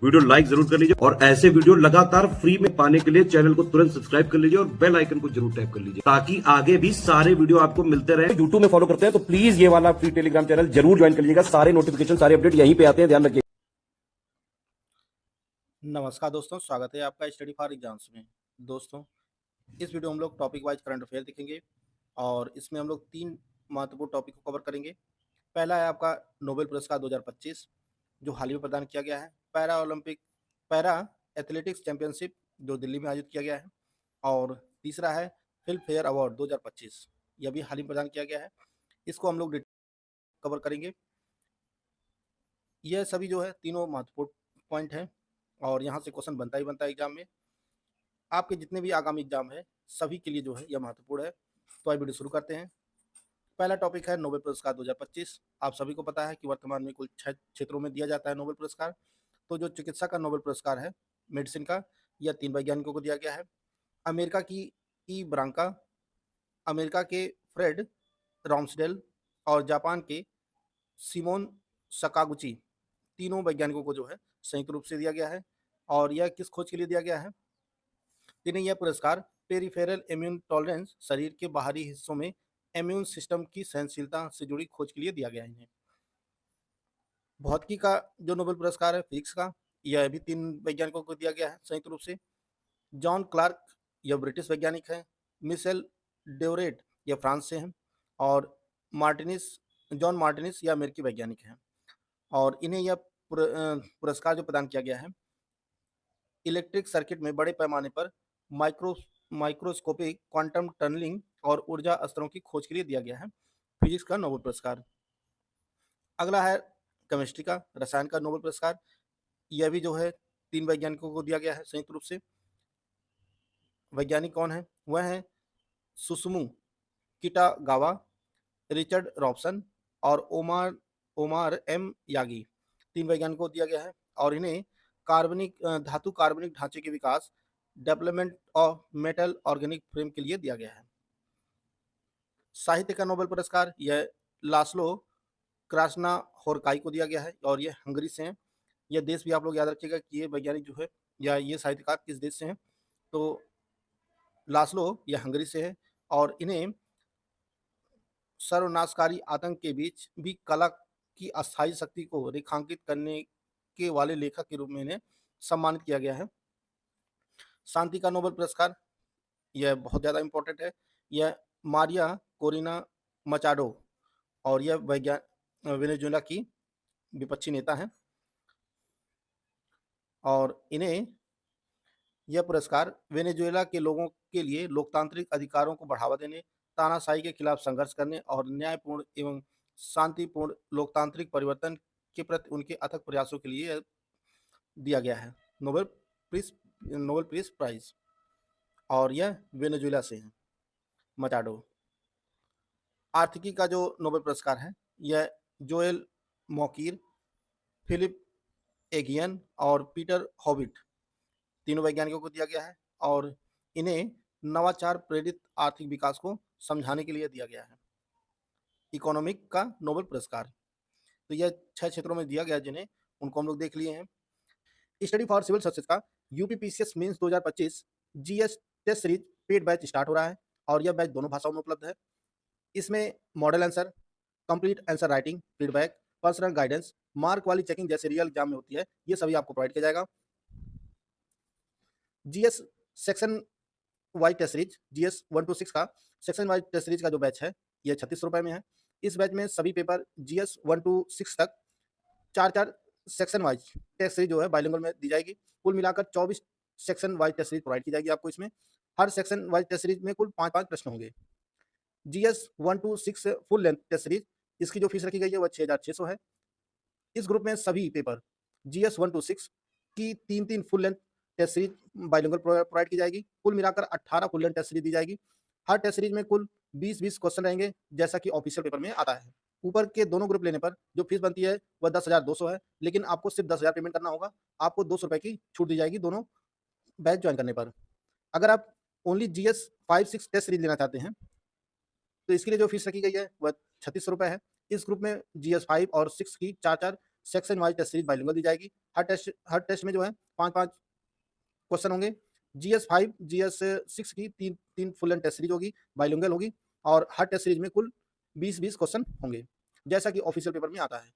Video like जरूर कर लीजिए और ऐसे वीडियो लगातार फ्री में पाने के लिए चैनल को तुरंत सब्सक्राइब कर लीजिए और बेल आइकन को जरूर टैप कर लीजिए ताकि आगे भी सारे वीडियो आपको मिलते रहे। यूट्यूब में फॉलो करते हैं तो प्लीज ये वाला फ्री टेलीग्राम चैनल जरूर ज्वाइन कर लीजिएगा। सारे नोटिफिकेशन सारे अपडेट यहीं पे आते हैं, ध्यान रखिए। नमस्कार दोस्तों, स्वागत है आपका स्टडी फॉर एग्जाम्स में। दोस्तों, इस वीडियो में हम लोग टॉपिक वाइज करंट अफेयर देखेंगे और इसमें हम लोग 3 महत्वपूर्ण टॉपिक को कवर करेंगे। पहला है आपका नोबेल पुरस्कार 2025 जो हाल ही में प्रदान किया गया है। पैरा एथलेटिक्स चैंपियनशिप जो दिल्ली में आयोजित किया गया है। और तीसरा है फिल्म फेयर अवार्ड 2025, यह भी हाल ही में प्रदान किया गया है। इसको हम लोग कवर करेंगे। यह सभी जो है तीनों महत्वपूर्ण पॉइंट हैं और यहाँ से क्वेश्चन बनता ही बनता है एग्जाम में। आपके जितने भी आगामी एग्जाम है सभी के लिए जो है यह महत्वपूर्ण है। तो आइए वीडियो शुरू करते हैं। पहला टॉपिक है नोबेल पुरस्कार 2025। आप सभी को पता है कि वर्तमान में कुल 6 क्षेत्रों में दिया जाता है नोबेल पुरस्कार। तो जो चिकित्सा का नोबेल पुरस्कार है, मेडिसिन का, यह 3 वैज्ञानिकों को दिया गया है। अमेरिका की ई ब्रांका, अमेरिका के फ्रेड रॉम्सडेल और जापान के सिमोन सकागुची, तीनों वैज्ञानिकों को जो है संयुक्त रूप से दिया गया है। और यह किस खोज के लिए दिया गया है? इन्हें यह पुरस्कार पेरिफेरल इम्यून टॉलरेंस, शरीर के बाहरी हिस्सों में इम्यून सिस्टम की सहनशीलता से जुड़ी खोज के लिए दिया गया है। इन्हें भौतिकी का जो नोबेल पुरस्कार है, फिजिक्स का, यह भी 3 वैज्ञानिकों को दिया गया है संयुक्त रूप से। जॉन क्लार्क, यह ब्रिटिश वैज्ञानिक है। मिशेल डेवरेट, यह फ्रांस से हैं। और जॉन मार्टिनिस, यह अमेरिकी वैज्ञानिक हैं। और इन्हें यह पुरस्कार जो प्रदान किया गया है इलेक्ट्रिक सर्किट में बड़े पैमाने पर माइक्रोस्कोपिक क्वांटम टनलिंग और ऊर्जा स्तरों की खोज के लिए दिया गया है, फिजिक्स का नोबेल पुरस्कार। अगला है केमिस्ट्री का, रसायन का नोबेल पुरस्कार। यह भी जो है 3 वैज्ञानिकों को दिया गया है संयुक्त रूप से। वैज्ञानिक कौन है? वह है सुसुमु किटागावा, रिचर्ड रॉबसन और ओमार एम यागी। 3 वैज्ञानिकों को दिया गया है और इन्हें धातु कार्बनिक ढांचे के विकास, development of metal organic frame के लिए दिया गया है। साहित्य का नोबेल पुरस्कार यह लास्लो क्रास्ना होरकाई को दिया गया है और ये हंगरी से हैं। यह देश भी आप लोग याद रखिएगा कि ये वैज्ञानिक जो है या ये साहित्यकार किस देश से हैं। तो लास्लो यह हंगरी से है और इन्हें सर्वनाशकारी आतंक के बीच भी कला की अस्थायी शक्ति को रेखांकित करने के वाले लेखक के रूप में इन्हें सम्मानित किया गया है। शांति का नोबेल पुरस्कार यह बहुत ज़्यादा इम्पोर्टेंट है। यह मारिया कोरिना मचाडो और यह वेनेजुएला की विपक्षी नेता हैं और इन्हें यह पुरस्कार वेनेजुएला के लोगों के लिए लोकतांत्रिक अधिकारों को बढ़ावा देने, तानाशाही के खिलाफ संघर्ष करने और न्यायपूर्ण एवं शांतिपूर्ण लोकतांत्रिक परिवर्तन के प्रति उनके अथक प्रयासों के लिए दिया गया है नोबेल पीस प्राइज। और यह वेनेजुएला से है, मचाडो। आर्थिकी का जो नोबेल पुरस्कार है यह जोएल मॉकीर, फिलिप एगियन और पीटर हॉबिट, तीनों वैज्ञानिकों को दिया गया है और इन्हें नवाचार प्रेरित आर्थिक विकास को समझाने के लिए दिया गया है। इकोनॉमिक का नोबेल पुरस्कार तो यह 6 क्षेत्रों में दिया गया जिन्हें उनको हम लोग देख लिए हैं। स्टडी फॉर सिविल सर्विसेज का UPPCS mains 2025 GS test series paid batch start हो रहा है और यह बैच दोनों भाषाओं में उपलब्ध है। इसमें model answer, complete answer writing, feedback, personal guidance, mark वाली चेकिंग जैसे रियल एग्जाम में होती है, ये सभी आपको प्रोवाइड किया जाएगा। GS section wise test series, GS 1 to 6 का सेक्शन वाइज टेस्ट सीरीज का जो बैच है यह 36 रुपए में है। इस बैच में सभी पेपर जीएस 1 to 6 तक 4 सेक्शन वाइज टेस्ट सीरीज जो है बाइलिंगुअल में दी जाएगी। कुल मिलाकर 24 section wise test series provide की जाएगी आपको। इसमें हर सेक्शन वाइज टेस्ट सीरीज में कुल 5 प्रश्न होंगे। GS 1 to 6 full length test series, इसकी जो फीस रखी गई है वह 6600 है। इस ग्रुप में सभी पेपर जीएस 1 to 6 की 3 full length test series bilingual provide की जाएगी। कुल मिलाकर 18 फुल लेंथ टेस्ट सीरीज दी जाएगी। हर टेस्ट सीरीज में कुल 20 क्वेश्चन रहेंगे जैसा कि ऑफिशियल पेपर में आता है। ऊपर के दोनों ग्रुप लेने पर जो फीस बनती है वह 10,200 है, लेकिन आपको सिर्फ 10,000 पेमेंट करना होगा। आपको 200 रुपए की छूट दी जाएगी दोनों बैच ज्वाइन करने पर। अगर आप ओनली जीएस 5-6 टेस्ट सीरीज लेना चाहते हैं तो इसके लिए जो फीस रखी गई है वह 3600 रुपए है। इस ग्रुप में जीएस 5 और 6 की 4 section wise test series bilingual दी जाएगी। हर टेस्ट में जो है 5-5 क्वेश्चन होंगे। जीएस 5, जीएस 6 की 3 फुल एंड टेस्ट सीरीज होगी, बाइलिंगुअल होगी और हर टेस्ट सीरीज में कुल 20-20 क्वेश्चन होंगे, जैसा कि ऑफिशियल पेपर में आता है।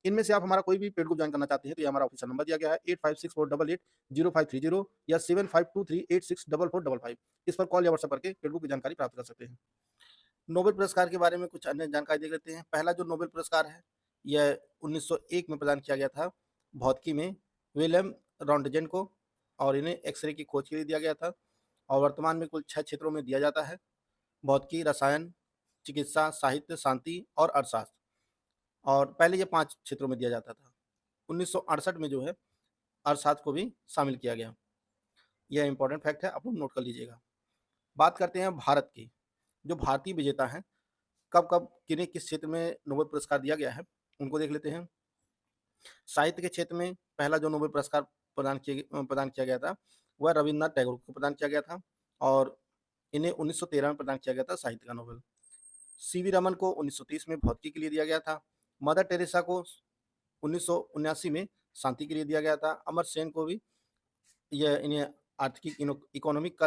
इनमें से आप हमारा कोई भी पेड ग्रुप ज्वाइन करना चाहते हैं तो ये हमारा ऑफिशियल नंबर दिया गया है 8564880530 या 7523864455। इस पर कॉल या व्हाट्सएप करके पेड ग्रुप की जानकारी प्राप्त कर सकते हैं। नोबेल पुरस्कार के बारे में कुछ अन्य जानकारी देख लेते हैं। पहला जो नोबेल पुरस्कार है यह 1901 में प्रदान किया गया था भौतिकी में विलियम रॉन्टजेन को, और इन्हें एक्सरे की खोज के लिए दिया गया था। और वर्तमान में कुल 6 क्षेत्रों में दिया जाता है: भौतिकी, रसायन, चिकित्सा, साहित्य, शांति और अर्थशास्त्र। और पहले ये 5 क्षेत्रों में दिया जाता था। 1968 में जो है अर्थशास्त्र को भी शामिल किया गया। यह इंपॉर्टेंट फैक्ट है, आप लोग नोट कर लीजिएगा। बात करते हैं भारत की। जो भारतीय विजेता हैं, कब कब किन्हें किस क्षेत्र में नोबेल पुरस्कार दिया गया है, उनको देख लेते हैं। साहित्य के क्षेत्र में पहला जो नोबेल पुरस्कार प्रदान किया गया था वह रविन्द्रनाथ टैगोर को प्रदान किया गया था, और इन्हें 1913 में प्रदान किया गया था साहित्य का नोबेल। सीवी रमन को 1930 में भौतिकी के लिए दिया गया था। मदर टेरेसा को 1979 में शांति के लिए दिया गया था। अमर सेन को भी इन्हें आर्थिक इकोनॉमिक का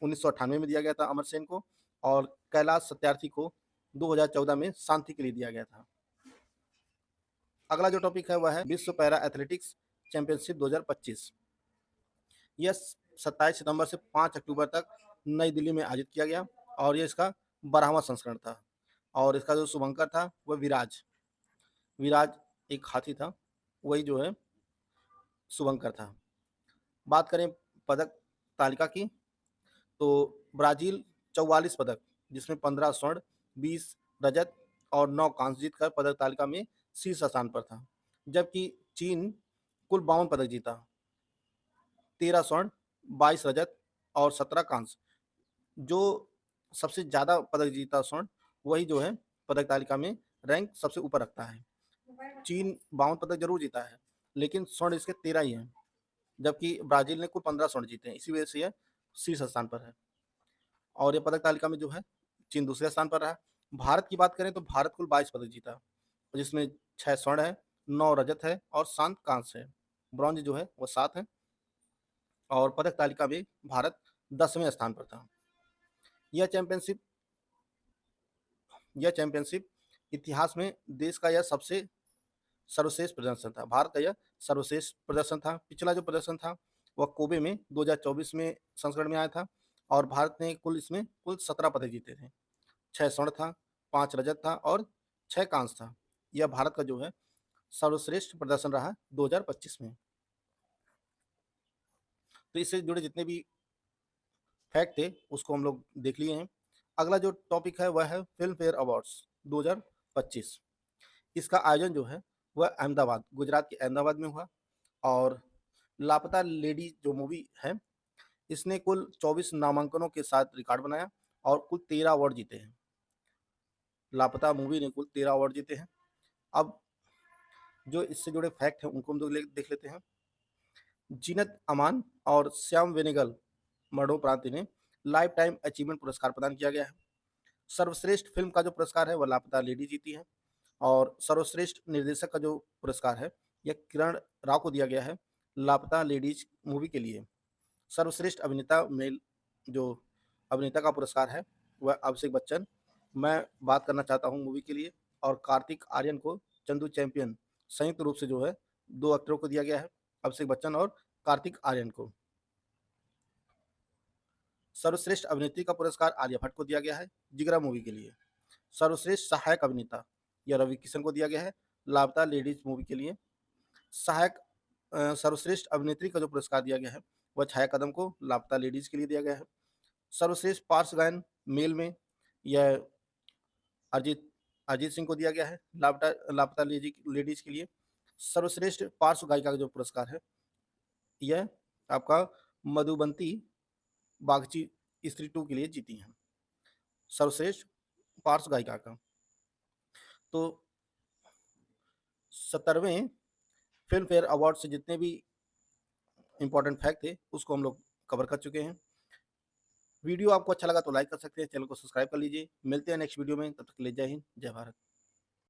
1998 में दिया गया था अमर सेन को, और कैलाश सत्यार्थी को 2014 में शांति के लिए दिया गया था। अगला जो टॉपिक है वह है विश्व पैरा एथलेटिक्स चैंपियनशिप 2025। यह 27 सितंबर से 5 अक्टूबर तक नई दिल्ली में आयोजित किया गया, और यह इसका 12वां संस्करण था। और इसका जो शुभंकर था वह विराज एक हाथी था, वही जो है शुभंकर था। बात करें पदक तालिका की, तो ब्राजील 44 पदक, जिसमें 15 स्वर्ण, 20 रजत और 9 कांस्य जीतकर पदक तालिका में शीर्ष स्थान पर था। जबकि चीन कुल 52 पदक जीता, 13 स्वर्ण, 22 रजत और 17 कांस्य। जो सबसे ज़्यादा पदक जीता स्वर्ण, वही जो है पदक तालिका में रैंक सबसे ऊपर रखता है। चीन 52 पदक जरूर जीता है, लेकिन स्वर्ण इसके 13 ही हैं, जबकि ब्राजील ने कुल 15 स्वर्ण जीते हैं, इसी वजह से यह शीर्ष स्थान पर है। और ये पदक तालिका में जो है चीन दूसरे स्थान पर रहा। भारत की बात करें तो भारत कुल 22 पदक जीता, जिसमें 6 स्वर्ण है, 9 रजत है और 7 कांस्य है। ब्रॉन्ज जो है वो 7 है, और पदक तालिका में भारत 10वें स्थान पर था। यह चैंपियनशिप इतिहास में देश का यह सबसे सर्वश्रेष्ठ प्रदर्शन था। भारत का यह सर्वश्रेष्ठ प्रदर्शन था। पिछला जो प्रदर्शन था वह कोबे में 2024 में संस्करण में आया था, और भारत ने इसमें कुल 17 पदक जीते थे। 6 स्वर्ण था, 5 रजत था और 6 कांस्य था। यह भारत का जो है सर्वश्रेष्ठ प्रदर्शन रहा 2025 में। तो इससे जुड़े जितने भी फैक्ट थे उसको हम लोग देख लिए हैं। अगला जो टॉपिक है वह है फिल्म फेयर अवार्ड्स 2025। इसका आयोजन जो है वह अहमदाबाद, गुजरात के अहमदाबाद में हुआ, और लापता लेडी जो मूवी है इसने कुल 24 नामांकनों के साथ रिकॉर्ड बनाया और कुल 13 अवार्ड जीते हैं। लापता मूवी ने कुल 13 अवार्ड जीते हैं। अब जो इससे जुड़े फैक्ट हैं उनको हम देख लेते हैं। जीनत अमान और श्याम वेनेगल मरणोपरांत इन्हें लाइफ टाइम अचीवमेंट पुरस्कार प्रदान किया गया है। सर्वश्रेष्ठ फिल्म का जो पुरस्कार है वह लापता लेडी जीती है, और सर्वश्रेष्ठ निर्देशक का जो पुरस्कार है यह किरण राव को दिया गया है लापता लेडीज मूवी के लिए। सर्वश्रेष्ठ अभिनेता मेल जो अभिनेता का पुरस्कार है वह अभिषेक बच्चन, मैं बात करना चाहता हूँ मूवी के लिए, और कार्तिक आर्यन को चंदू चैंपियन संयुक्त रूप से जो है 2 एक्टरों को दिया गया है, अभिषेक बच्चन और कार्तिक आर्यन को। सर्वश्रेष्ठ अभिनेत्री का पुरस्कार आलिया भट्ट को दिया गया है जिगरा मूवी के लिए। सर्वश्रेष्ठ सहायक अभिनेता यह रवि किशन को दिया गया है लापता लेडीज मूवी के लिए। सर्वश्रेष्ठ अभिनेत्री का जो पुरस्कार दिया गया है वह छाया कदम को लापता लेडीज के लिए दिया गया है। सर्वश्रेष्ठ पार्श्व गायन मेल में यह अरिजीत सिंह को दिया गया है लापता लेडीज के लिए। सर्वश्रेष्ठ पार्श्व गायिका का जो पुरस्कार है यह आपका मधुबंती बागची स्त्री 2 के लिए जीती हैं, सर्वश्रेष्ठ पार्श्व गायिका का। तो 70वें फिल्म फेयर अवार्ड से जितने भी इंपॉर्टेंट फैक्ट थे उसको हम लोग कवर कर चुके हैं। वीडियो आपको अच्छा लगा तो लाइक कर सकते हैं, चैनल को सब्सक्राइब कर लीजिए। मिलते हैं नेक्स्ट वीडियो में, तब तक के लिए जय हिंद, जय भारत।